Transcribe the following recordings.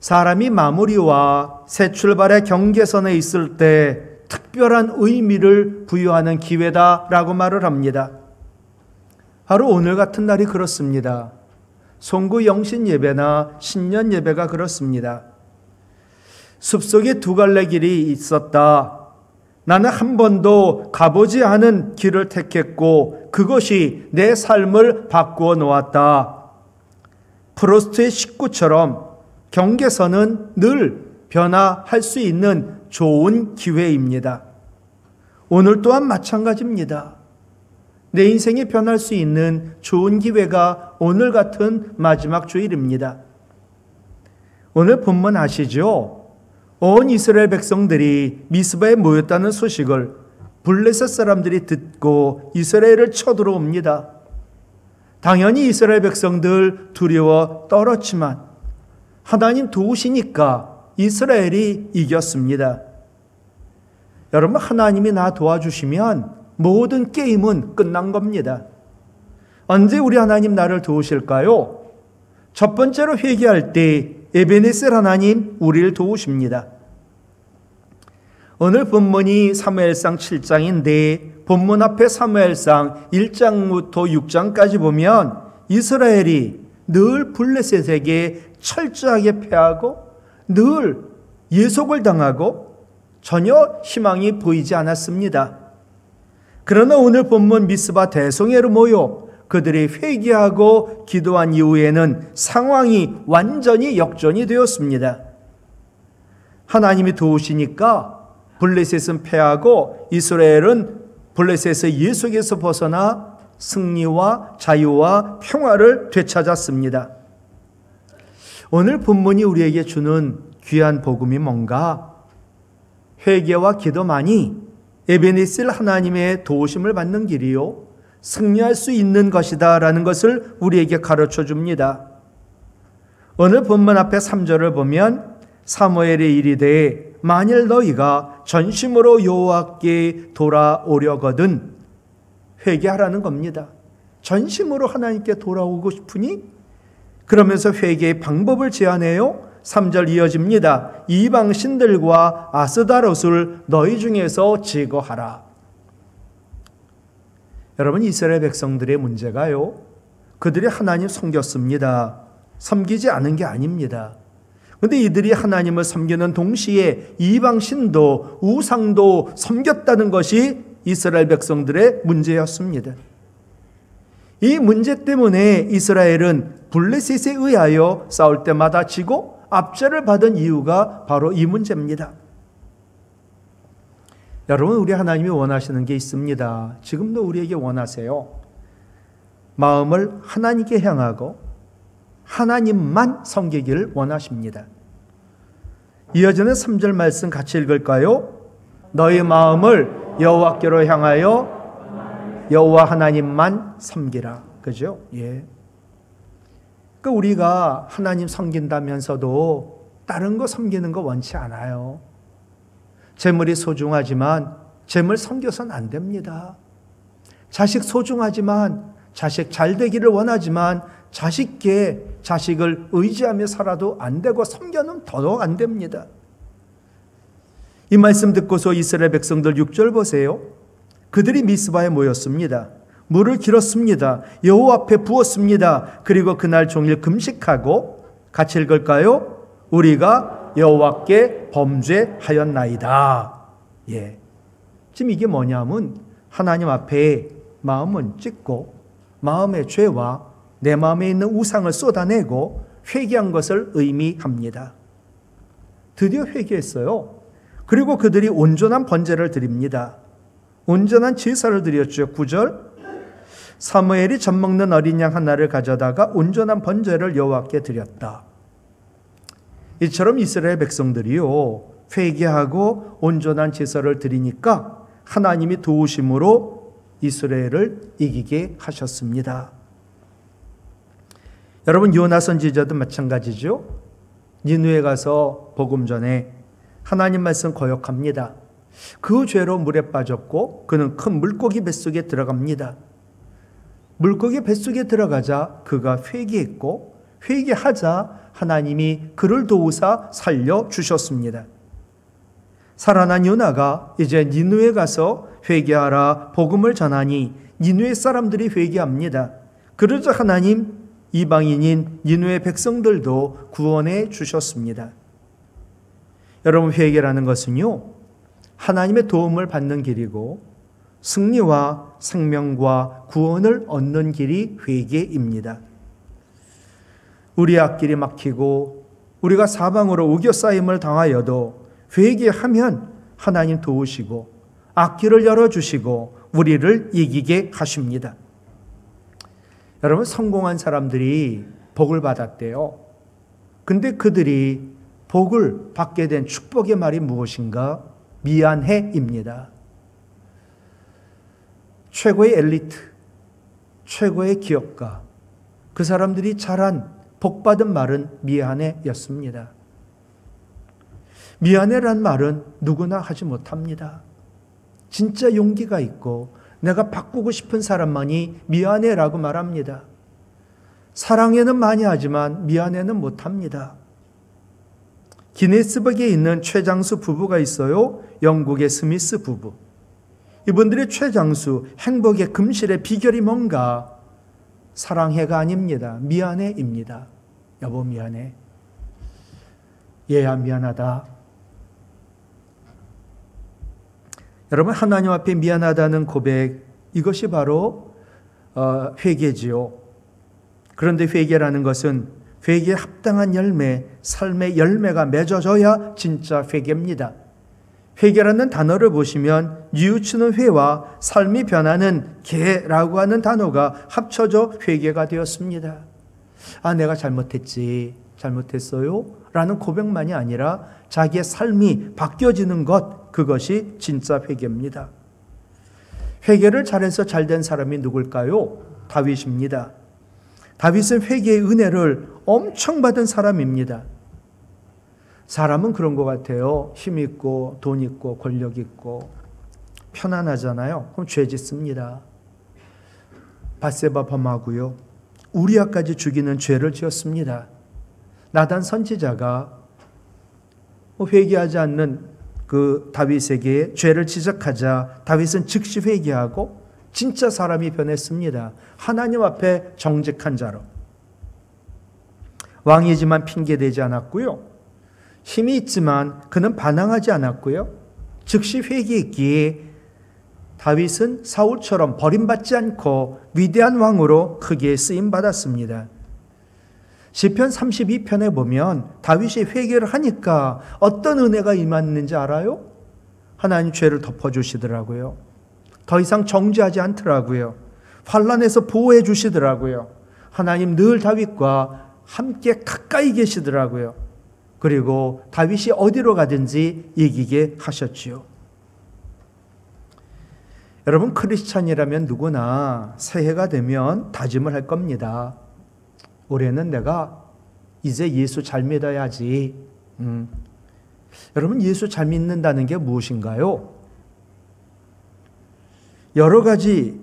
사람이 마무리와 새 출발의 경계선에 있을 때 특별한 의미를 부여하는 기회다라고 말을 합니다. 바로 오늘 같은 날이 그렇습니다. 송구 영신 예배나 신년 예배가 그렇습니다. 숲속에 두 갈래 길이 있었다. 나는 한 번도 가보지 않은 길을 택했고 그것이 내 삶을 바꾸어 놓았다. 프로스트의 식구처럼 경계선은 늘 변화할 수 있는 좋은 기회입니다. 오늘 또한 마찬가지입니다. 내 인생이 변할 수 있는 좋은 기회가 오늘 같은 마지막 주일입니다. 오늘 본문 아시죠? 온 이스라엘 백성들이 미스바에 모였다는 소식을 블레셋 사람들이 듣고 이스라엘을 쳐들어옵니다. 당연히 이스라엘 백성들 두려워 떨었지만 하나님 도우시니까 이스라엘이 이겼습니다. 여러분, 하나님이 나 도와주시면 모든 게임은 끝난 겁니다. 언제 우리 하나님 나를 도우실까요? 첫 번째로 회개할 때 에베네셀 하나님 우리를 도우십니다. 오늘 본문이 사무엘상 7장인데 본문 앞에 사무엘상 1장부터 6장까지 보면 이스라엘이 늘 블레셋에게 철저하게 패하고 늘 예속을 당하고 전혀 희망이 보이지 않았습니다. 그러나 오늘 본문 미스바 대성회로 모여 그들이 회개하고 기도한 이후에는 상황이 완전히 역전이 되었습니다. 하나님이 도우시니까 블레셋은 패하고 이스라엘은 블레셋의 예속에서 벗어나 승리와 자유와 평화를 되찾았습니다. 오늘 본문이 우리에게 주는 귀한 복음이 뭔가? 회개와 기도만이 에베네셀 하나님의 도우심을 받는 길이요 승리할 수 있는 것이다 라는 것을 우리에게 가르쳐 줍니다. 오늘 본문 앞에 3절을 보면 사무엘의 이르되 만일 너희가 전심으로 여호와께 돌아오려거든, 회개하라는 겁니다. 전심으로 하나님께 돌아오고 싶으니? 그러면서 회개의 방법을 제안해요. 3절 이어집니다. 이방 신들과 아스다롯을 너희 중에서 제거하라. 여러분, 이스라엘 백성들의 문제가요, 그들이 하나님 섬겼습니다. 섬기지 않은 게 아닙니다. 그런데 이들이 하나님을 섬기는 동시에 이방 신도 우상도 섬겼다는 것이 이스라엘 백성들의 문제였습니다. 이 문제 때문에 이스라엘은 블레셋에 의하여 싸울 때마다 지고 압제를 받은 이유가 바로 이 문제입니다. 여러분, 우리 하나님이 원하시는 게 있습니다. 지금도 우리에게 원하세요. 마음을 하나님께 향하고 하나님만 섬기기를 원하십니다. 이어지는 3절 말씀 같이 읽을까요? 너희 마음을 여호와께로 향하여 여호와 하나님만 섬기라. 그죠? 예. 그러니까 우리가 하나님 섬긴다면서도 다른 거 섬기는 거 원치 않아요. 재물이 소중하지만 재물 섬겨서는 안 됩니다. 자식 소중하지만 자식 잘 되기를 원하지만 자식을 의지하며 살아도 안 되고 섬겨는 더더욱 안 됩니다. 이 말씀 듣고서 이스라엘 백성들 6절 보세요. 그들이 미스바에 모였습니다. 물을 길었습니다. 여호와 앞에 부었습니다. 그리고 그날 종일 금식하고, 같이 읽을까요? 우리가 여호와께 범죄하였나이다. 예. 지금 이게 뭐냐면 하나님 앞에 마음은 찢고 마음의 죄와 내 마음에 있는 우상을 쏟아내고 회개한 것을 의미합니다. 드디어 회개했어요. 그리고 그들이 온전한 번제를 드립니다. 온전한 제사를 드렸죠. 9절. 사무엘이 젖먹는 어린 양 하나를 가져다가 온전한 번제를 여호와께 드렸다. 이처럼 이스라엘 백성들이요, 회개하고 온전한 제사를 드리니까 하나님이 도우심으로 이스라엘을 이기게 하셨습니다. 여러분, 요나 선지자도 마찬가지죠. 니느웨에 가서 복음 전에 하나님 말씀 거역합니다. 그 죄로 물에 빠졌고 그는 큰 물고기 뱃속에 들어갑니다. 물고기 뱃속에 들어가자 그가 회개했고 회개하자 하나님이 그를 도우사 살려주셨습니다. 살아난 요나가 이제 니느웨에 가서 회개하라 복음을 전하니 니느웨 사람들이 회개합니다. 그러자 하나님 이방인인 니느웨 백성들도 구원해 주셨습니다. 여러분, 회개라는 것은요, 하나님의 도움을 받는 길이고 승리와 생명과 구원을 얻는 길이 회개입니다. 우리의 앞길이 막히고 우리가 사방으로 우겨싸임을 당하여도 회개하면 하나님 도우시고 앞길을 열어주시고 우리를 이기게 하십니다. 여러분, 성공한 사람들이 복을 받았대요. 근데 그들이 복을 받게 된 축복의 말이 무엇인가? 미안해입니다. 최고의 엘리트, 최고의 기업가, 그 사람들이 잘한 복받은 말은 미안해였습니다. 미안해란 말은 누구나 하지 못합니다. 진짜 용기가 있고 내가 바꾸고 싶은 사람만이 미안해라고 말합니다. 사랑해는 많이 하지만 미안해는 못합니다. 기네스북에 있는 최장수 부부가 있어요. 영국의 스미스 부부. 이분들의 최장수, 행복의 금실의 비결이 뭔가? 사랑해가 아닙니다. 미안해입니다. 여보 미안해. 얘야 미안하다. 여러분, 하나님 앞에 미안하다는 고백, 이것이 바로 회개지요. 그런데 회개라는 것은 회개에 합당한 열매, 삶의 열매가 맺어져야 진짜 회개입니다. 회개라는 단어를 보시면 뉘우치는 회와 삶이 변하는 개라고 하는 단어가 합쳐져 회개가 되었습니다. 아, 내가 잘못했어요? 라는 고백만이 아니라 자기의 삶이 바뀌어지는 것, 그것이 진짜 회개입니다. 회개를 잘해서 잘된 사람이 누굴까요? 다윗입니다. 다윗은 회개의 은혜를 엄청 받은 사람입니다. 사람은 그런 것 같아요. 힘 있고 돈 있고 권력 있고 편안하잖아요. 그럼 죄 짓습니다. 밧세바 범하고요, 우리아까지 죽이는 죄를 지었습니다. 나단 선지자가 회개하지 않는 그 다윗에게 죄를 지적하자 다윗은 즉시 회개하고 진짜 사람이 변했습니다. 하나님 앞에 정직한 자로. 왕이지만 핑계대지 않았고요, 힘이 있지만 그는 반항하지 않았고요, 즉시 회개했기에 다윗은 사울처럼 버림받지 않고 위대한 왕으로 크게 쓰임받았습니다. 시편 32편에 보면 다윗이 회개를 하니까 어떤 은혜가 임했는지 알아요? 하나님 죄를 덮어주시더라고요. 더 이상 정죄하지 않더라고요. 환난에서 보호해 주시더라고요. 하나님 늘 다윗과 함께 가까이 계시더라고요. 그리고 다윗이 어디로 가든지 이기게 하셨지요. 여러분, 크리스찬이라면 누구나 새해가 되면 다짐을 할 겁니다. 올해는 내가 이제 예수 잘 믿어야지. 여러분, 예수 잘 믿는다는 게 무엇인가요? 여러 가지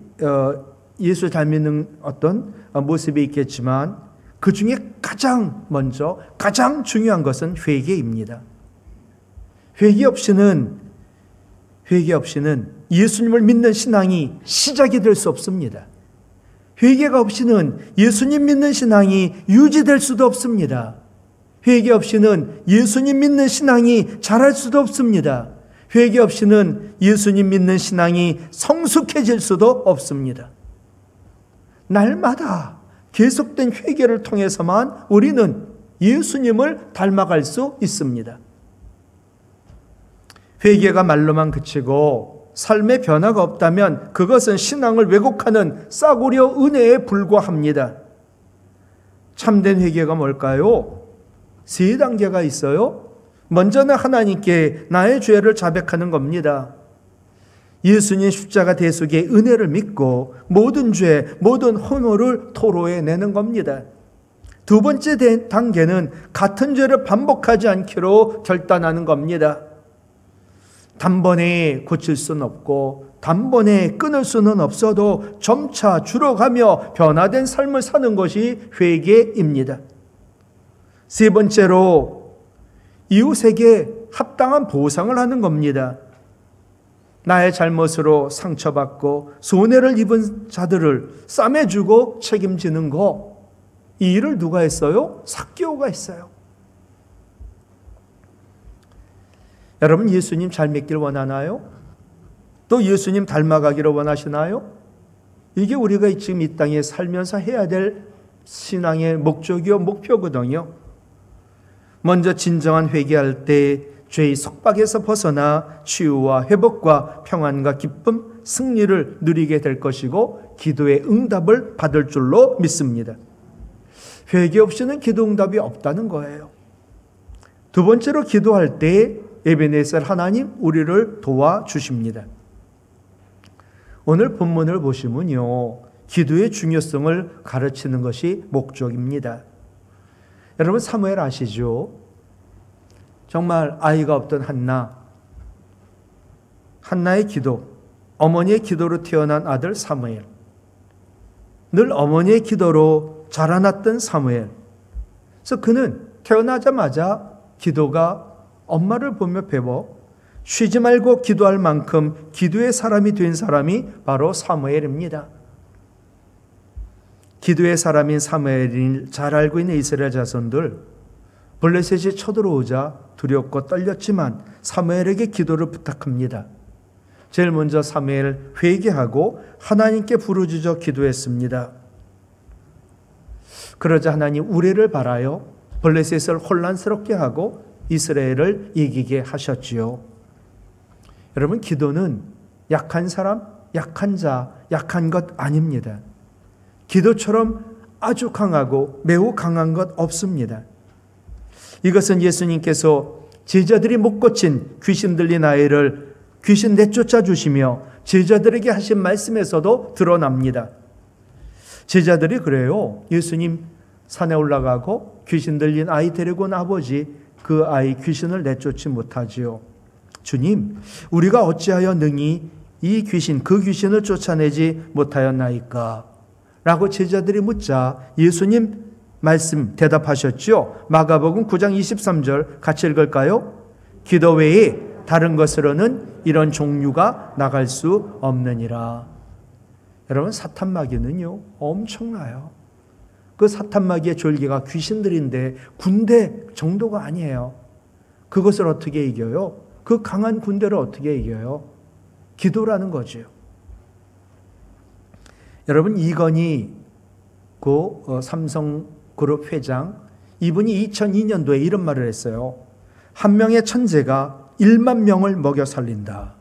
예수 잘 믿는 어떤 모습이 있겠지만 그 중에 가장 먼저, 가장 중요한 것은 회개입니다. 회개 없이는 예수님을 믿는 신앙이 시작이 될 수 없습니다. 회개가 없이는 예수님 믿는 신앙이 유지될 수도 없습니다. 회개 없이는 예수님 믿는 신앙이 자랄 수도 없습니다. 회개 없이는 예수님 믿는 신앙이 성숙해질 수도 없습니다. 날마다 계속된 회개를 통해서만 우리는 예수님을 닮아갈 수 있습니다. 회개가 말로만 그치고 삶의 변화가 없다면 그것은 신앙을 왜곡하는 싸구려 은혜에 불과합니다. 참된 회개가 뭘까요? 세 단계가 있어요. 먼저는 하나님께 나의 죄를 자백하는 겁니다. 예수님 십자가 대속의 은혜를 믿고 모든 죄, 모든 허물을 토로해내는 겁니다. 두 번째 단계는 같은 죄를 반복하지 않기로 결단하는 겁니다. 단번에 고칠 수는 없고 단번에 끊을 수는 없어도 점차 줄어가며 변화된 삶을 사는 것이 회개입니다. 세 번째로 이웃에게 합당한 보상을 하는 겁니다. 나의 잘못으로 상처받고 손해를 입은 자들을 싸매주고 책임지는 거, 이 일을 누가 했어요? 삭개오가 했어요. 여러분, 예수님 잘 믿길 원하나요? 또 예수님 닮아가기를 원하시나요? 이게 우리가 지금 이 땅에 살면서 해야 될 신앙의 목적이요 목표거든요. 먼저 진정한 회개할 때 죄의 속박에서 벗어나 치유와 회복과 평안과 기쁨, 승리를 누리게 될 것이고 기도의 응답을 받을 줄로 믿습니다. 회개 없이는 기도 응답이 없다는 거예요. 두 번째로 기도할 때 에베네셀 하나님 우리를 도와주십니다. 오늘 본문을 보시면요, 기도의 중요성을 가르치는 것이 목적입니다. 여러분, 사무엘 아시죠? 정말 아이가 없던 한나의 기도, 어머니의 기도로 태어난 아들 사무엘, 늘 어머니의 기도로 자라났던 사무엘. 그래서 그는 태어나자마자 기도가 엄마를 보며 배워 쉬지 말고 기도할 만큼 기도의 사람이 된 사람이 바로 사무엘입니다. 기도의 사람인 사무엘을 잘 알고 있는 이스라엘 자손들, 블레셋이 쳐들어오자 두렵고 떨렸지만 사무엘에게 기도를 부탁합니다. 제일 먼저 사무엘 회개하고 하나님께 부르짖어 기도했습니다. 그러자 하나님 우레를 바라여 블레셋을 혼란스럽게 하고 이스라엘을 이기게 하셨지요. 여러분, 기도는 약한 사람, 약한 자, 약한 것 아닙니다. 기도처럼 아주 강하고 매우 강한 것 없습니다. 이것은 예수님께서 제자들이 못 고친 귀신 들린 아이를 귀신 내쫓아 주시며 제자들에게 하신 말씀에서도 드러납니다. 제자들이 그래요. 예수님 산에 올라가고 귀신 들린 아이 데리고 온 아버지, 그 아이 귀신을 내쫓지 못하지요. 주님, 우리가 어찌하여 능히 이 귀신, 그 귀신을 쫓아내지 못하였나이까? 라고 제자들이 묻자 예수님 말씀 대답하셨죠. 마가복음 9장 23절 같이 읽을까요? 기도 외에 다른 것으로는 이런 종류가 나갈 수 없느니라. 여러분, 사탄마귀는요 엄청나요. 그 사탄마귀의 졸개가 귀신들인데 군대 정도가 아니에요. 그것을 어떻게 이겨요? 그 강한 군대를 어떻게 이겨요? 기도라는 거죠. 여러분, 이건희 삼성그룹 회장, 이분이 2002년도에 이런 말을 했어요. 한 명의 천재가 1만 명을 먹여 살린다.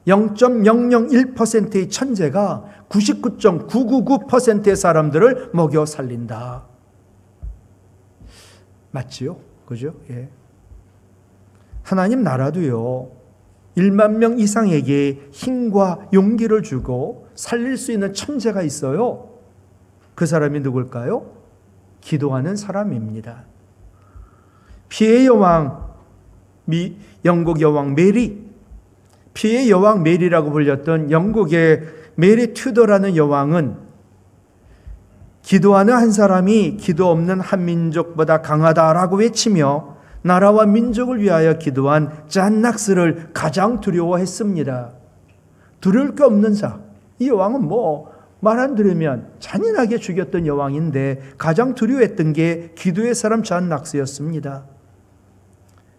0.001%의 천재가 99.999%의 사람들을 먹여 살린다. 맞지요? 그죠? 예. 하나님 나라도요, 1만 명 이상에게 힘과 용기를 주고 살릴 수 있는 천재가 있어요. 그 사람이 누굴까요? 기도하는 사람입니다. 피의 여왕, 영국 여왕 메리, 피의 여왕 메리라고 불렸던 영국의 메리 튜더라는 여왕은 기도하는 한 사람이 기도 없는 한 민족보다 강하다라고 외치며 나라와 민족을 위하여 기도한 잔 낙스를 가장 두려워했습니다. 두려울 게 없는 자, 이 여왕은 말 안 들으면 잔인하게 죽였던 여왕인데 가장 두려워했던 게 기도의 사람 잔 낙스였습니다.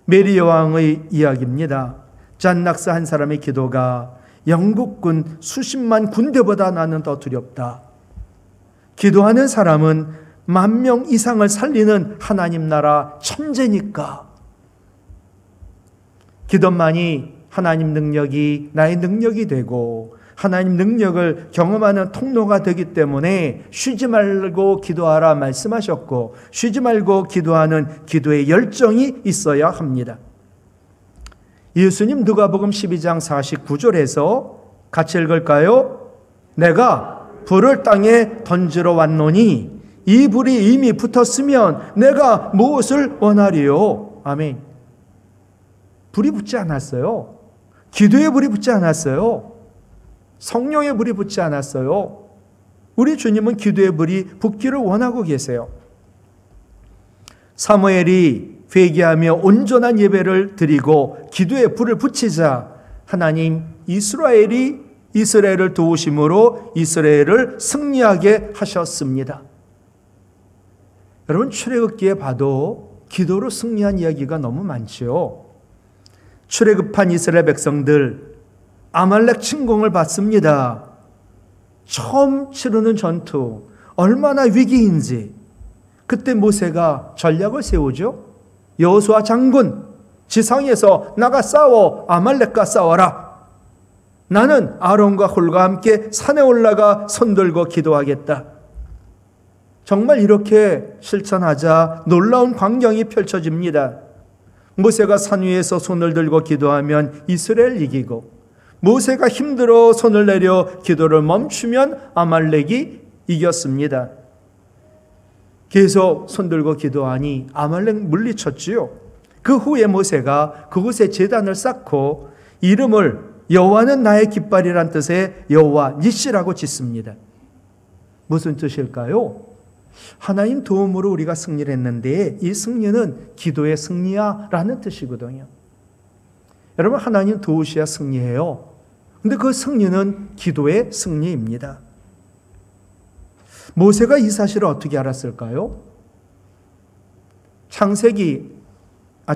메리 여왕의 이야기입니다. 잔 낙스 한 사람의 기도가 영국군 수십만 군대보다 나는 더 두렵다. 기도하는 사람은 10,000명 이상을 살리는 하나님 나라 천재니까. 기도만이 하나님 능력이 나의 능력이 되고 하나님 능력을 경험하는 통로가 되기 때문에 쉬지 말고 기도하라 말씀하셨고, 쉬지 말고 기도하는 기도의 열정이 있어야 합니다. 예수님 누가복음 12장 49절에서 같이 읽을까요? 내가 불을 땅에 던지러 왔노니 이 불이 이미 붙었으면 내가 무엇을 원하리요? 아멘. 불이 붙지 않았어요. 기도의 불이 붙지 않았어요. 성령의 불이 붙지 않았어요. 우리 주님은 기도의 불이 붙기를 원하고 계세요. 사무엘이 회개하며 온전한 예배를 드리고 기도에 불을 붙이자 하나님 이스라엘을 도우심으로 이스라엘을 승리하게 하셨습니다. 여러분, 출애굽기에 봐도 기도로 승리한 이야기가 너무 많지요. 출애굽한 이스라엘 백성들 아말렉 침공을 받습니다. 처음 치르는 전투 얼마나 위기인지 그때 모세가 전략을 세우죠. 여호수아 장군, 지상에서 나가 싸워 아말렉과 싸워라. 나는 아론과 홀과 함께 산에 올라가 손들고 기도하겠다. 정말 이렇게 실천하자 놀라운 광경이 펼쳐집니다. 모세가 산 위에서 손을 들고 기도하면 이스라엘 이기고, 모세가 힘들어 손을 내려 기도를 멈추면 아말렉이 이겼습니다. 계속 손 들고 기도하니 아말렉 물리쳤지요. 그 후에 모세가 그곳에 제단을 쌓고 이름을 여호와는 나의 깃발이란 뜻의 여호와 니시라고 짓습니다. 무슨 뜻일까요? 하나님 도움으로 우리가 승리를 했는데 이 승리는 기도의 승리야 라는 뜻이거든요. 여러분, 하나님 도우셔야 승리해요. 근데 그 승리는 기도의 승리입니다. 모세가 이 사실을 어떻게 알았을까요?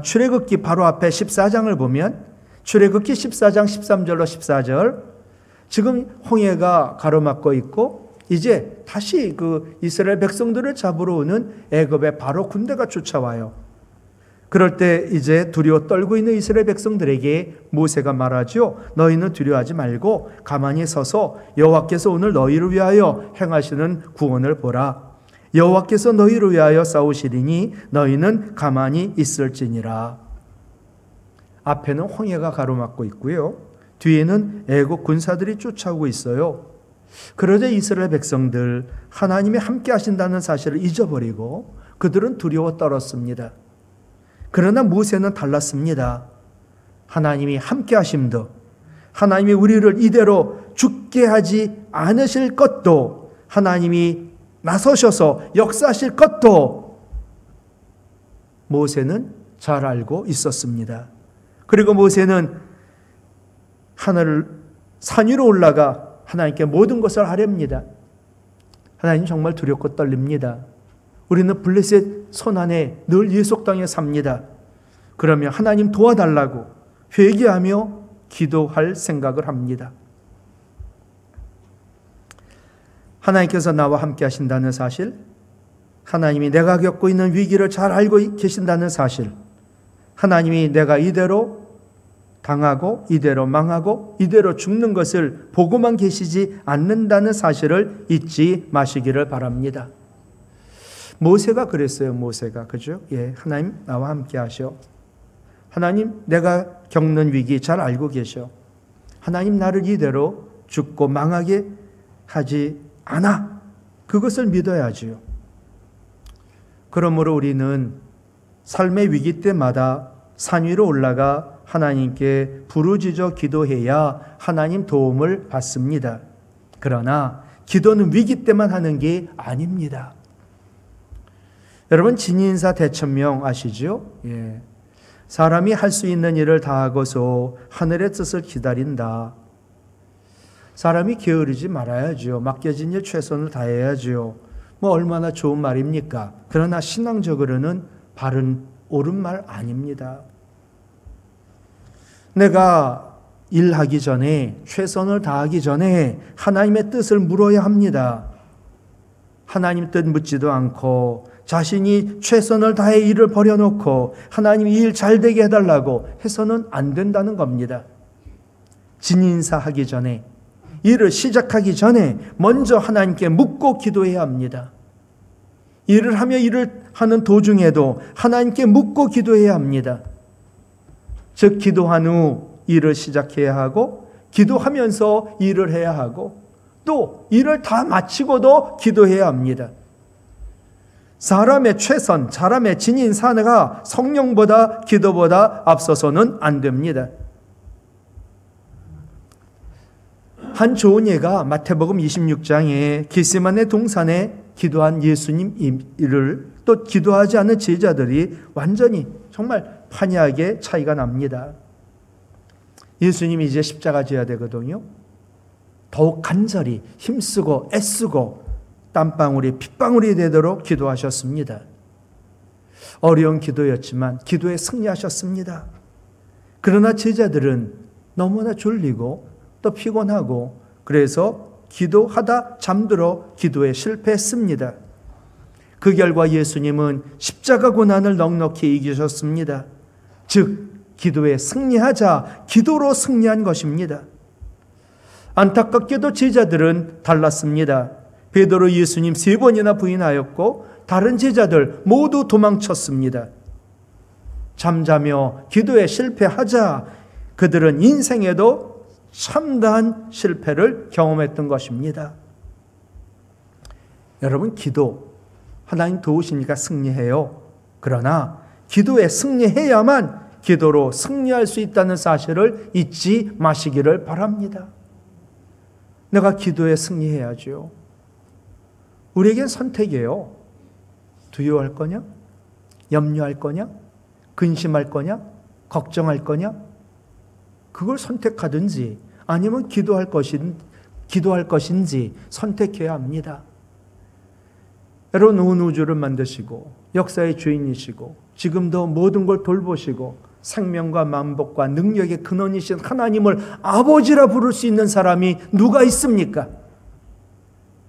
출애굽기 바로 앞에 14장을 보면 출애굽기 14장 13절로 14절, 지금 홍해가 가로막고 있고 이제 다시 그 이스라엘 백성들을 잡으러 오는 애굽의 바로 군대가 쫓아와요. 그럴 때 이제 두려워 떨고 있는 이스라엘 백성들에게 모세가 말하죠. 너희는 두려워하지 말고 가만히 서서 여호와께서 오늘 너희를 위하여 행하시는 구원을 보라. 여호와께서 너희를 위하여 싸우시리니 너희는 가만히 있을지니라. 앞에는 홍해가 가로막고 있고요. 뒤에는 애국 군사들이 쫓아오고 있어요. 그러자 이스라엘 백성들 하나님이 함께 하신다는 사실을 잊어버리고 그들은 두려워 떨었습니다. 그러나 모세는 달랐습니다. 하나님이 함께 하심도, 하나님이 우리를 이대로 죽게 하지 않으실 것도, 하나님이 나서셔서 역사하실 것도 모세는 잘 알고 있었습니다. 그리고 모세는 산 위로 올라가 하나님께 모든 것을 아뢰입니다. 하나님 정말 두렵고 떨립니다. 우리는 블레셋 손 안에 늘 예속당해 삽니다. 그러면 하나님 도와달라고 회개하며 기도할 생각을 합니다. 하나님께서 나와 함께 하신다는 사실, 하나님이 내가 겪고 있는 위기를 잘 알고 계신다는 사실, 하나님이 내가 이대로 당하고 이대로 망하고 이대로 죽는 것을 보고만 계시지 않는다는 사실을 잊지 마시기를 바랍니다. 모세가 그랬어요. 모세가, 그죠? 예, 하나님 나와 함께 하셔. 하나님 내가 겪는 위기 잘 알고 계셔. 하나님 나를 이대로 죽고 망하게 하지 않아. 그것을 믿어야지요. 그러므로 우리는 삶의 위기 때마다 산 위로 올라가 하나님께 부르짖어 기도해야 하나님 도움을 받습니다. 그러나 기도는 위기 때만 하는 게 아닙니다. 여러분, 진인사 대천명 아시죠? 예. 사람이 할 수 있는 일을 다하고서 하늘의 뜻을 기다린다. 사람이 게으르지 말아야죠. 맡겨진 일 최선을 다해야죠. 얼마나 좋은 말입니까? 그러나 신앙적으로는 바른 옳은 말 아닙니다. 내가 일하기 전에, 최선을 다하기 전에 하나님의 뜻을 물어야 합니다. 하나님 뜻 묻지도 않고 자신이 최선을 다해 일을 버려놓고 하나님 이 일 잘 되게 해달라고 해서는 안 된다는 겁니다. 진인사하기 전에, 일을 시작하기 전에 먼저 하나님께 묻고 기도해야 합니다. 일을 하는 도중에도 하나님께 묻고 기도해야 합니다. 즉 기도한 후 일을 시작해야 하고, 기도하면서 일을 해야 하고, 또 일을 다 마치고도 기도해야 합니다. 사람의 최선, 사람의 진인사가 성령보다 기도보다 앞서서는 안 됩니다. 한 좋은 예가 마태복음 26장에 겟세마네 동산에 기도한 예수님 일을 또 기도하지 않은 제자들이 완전히 정말 판이하게 차이가 납니다. 예수님이 이제 십자가 져야 되거든요. 더욱 간절히 힘쓰고 애쓰고 땀방울이 핏방울이 되도록 기도하셨습니다. 어려운 기도였지만 기도에 승리하셨습니다. 그러나 제자들은 너무나 졸리고 또 피곤하고 그래서 기도하다 잠들어 기도에 실패했습니다. 그 결과 예수님은 십자가 고난을 넉넉히 이기셨습니다. 즉 기도에 승리하자 기도로 승리한 것입니다. 안타깝게도 제자들은 달랐습니다. 베드로 예수님 3번이나 부인하였고 다른 제자들 모두 도망쳤습니다. 잠자며 기도에 실패하자 그들은 인생에도 참다한 실패를 경험했던 것입니다. 여러분, 기도 하나님 도우시니까 승리해요. 그러나 기도에 승리해야만 기도로 승리할 수 있다는 사실을 잊지 마시기를 바랍니다. 내가 기도에 승리해야죠. 우리에겐 선택이에요. 두려워할 거냐? 염려할 거냐? 근심할 거냐? 걱정할 거냐? 그걸 선택하든지 아니면 기도할 것인지 선택해야 합니다. 여러분, 온 우주를 만드시고 역사의 주인이시고 지금도 모든 걸 돌보시고 생명과 만복과 능력의 근원이신 하나님을 아버지라 부를 수 있는 사람이 누가 있습니까?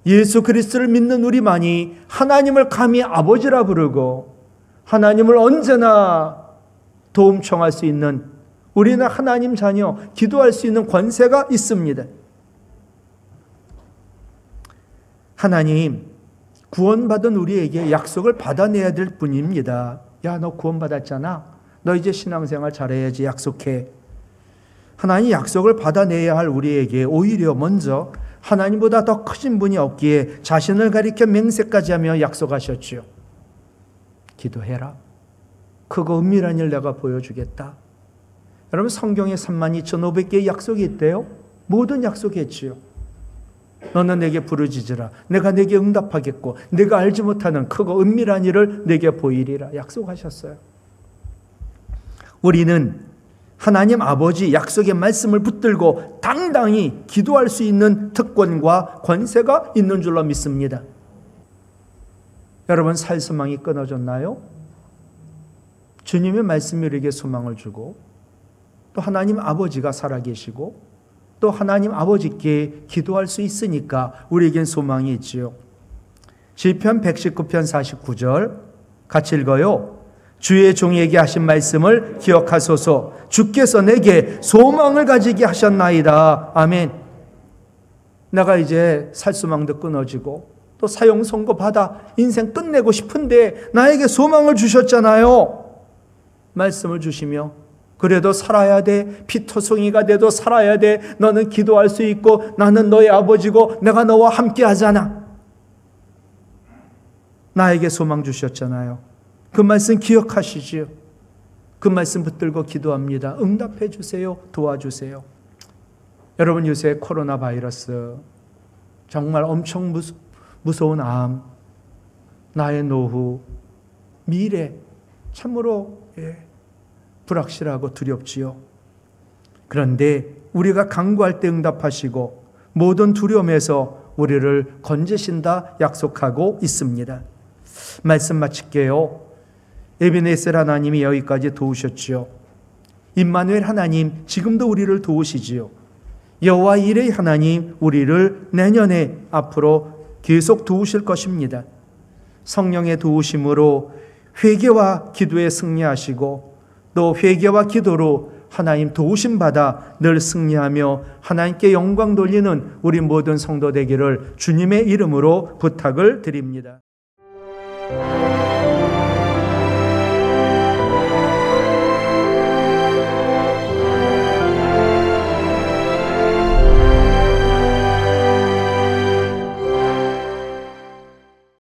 예수 그리스도를 믿는 우리만이 하나님을 감히 아버지라 부르고 하나님을 언제나 도움 청할 수 있는, 우리는 하나님 자녀 기도할 수 있는 권세가 있습니다. 하나님, 구원받은 우리에게 약속을 받아내야 될 뿐입니다. 야, 너 구원받았잖아. 너 이제 신앙생활 잘해야지 약속해. 하나님 약속을 받아내야 할 우리에게 오히려 먼저 하나님보다 더 크신 분이 없기에 자신을 가리켜 맹세까지 하며 약속하셨지요. 기도해라. 크고 은밀한 일 내가 보여주겠다. 여러분, 성경에 32,500개의 약속이 있대요. 모든 약속했지요. 너는 내게 부르짖으라. 내가 내게 응답하겠고 내가 알지 못하는 크고 은밀한 일을 내게 보이리라. 약속하셨어요. 우리는 하나님 아버지 약속의 말씀을 붙들고 당당히 기도할 수 있는 특권과 권세가 있는 줄로 믿습니다. 여러분, 살 소망이 끊어졌나요? 주님의 말씀이 우리에게 소망을 주고 또 하나님 아버지가 살아계시고 또 하나님 아버지께 기도할 수 있으니까 우리에겐 소망이 있지요. 시편 119편 49절 같이 읽어요. 주의 종에게 하신 말씀을 기억하소서. 주께서 내게 소망을 가지게 하셨나이다. 아멘. 내가 이제 살 소망도 끊어지고 또 사형 선고 받아 인생 끝내고 싶은데 나에게 소망을 주셨잖아요. 말씀을 주시며 그래도 살아야 돼. 피토성이가 돼도 살아야 돼. 너는 기도할 수 있고 나는 너의 아버지고 내가 너와 함께 하잖아. 나에게 소망 주셨잖아요. 그 말씀 기억하시지요. 그 말씀 붙들고 기도합니다. 응답해 주세요. 도와주세요. 여러분, 요새 코로나 바이러스 정말 엄청 무서운 암, 나의 노후, 미래 참으로 불확실하고 두렵지요. 그런데 우리가 간구할 때 응답하시고 모든 두려움에서 우리를 건지신다 약속하고 있습니다. 말씀 마칠게요. 에베네셀 하나님이 여기까지 도우셨지요. 임마누엘 하나님 지금도 우리를 도우시지요. 여호와 이레 하나님 우리를 내년에 앞으로 계속 도우실 것입니다. 성령의 도우심으로 회개와 기도에 승리하시고 또 회개와 기도로 하나님 도우심 받아 늘 승리하며 하나님께 영광 돌리는 우리 모든 성도 되기를 주님의 이름으로 부탁을 드립니다.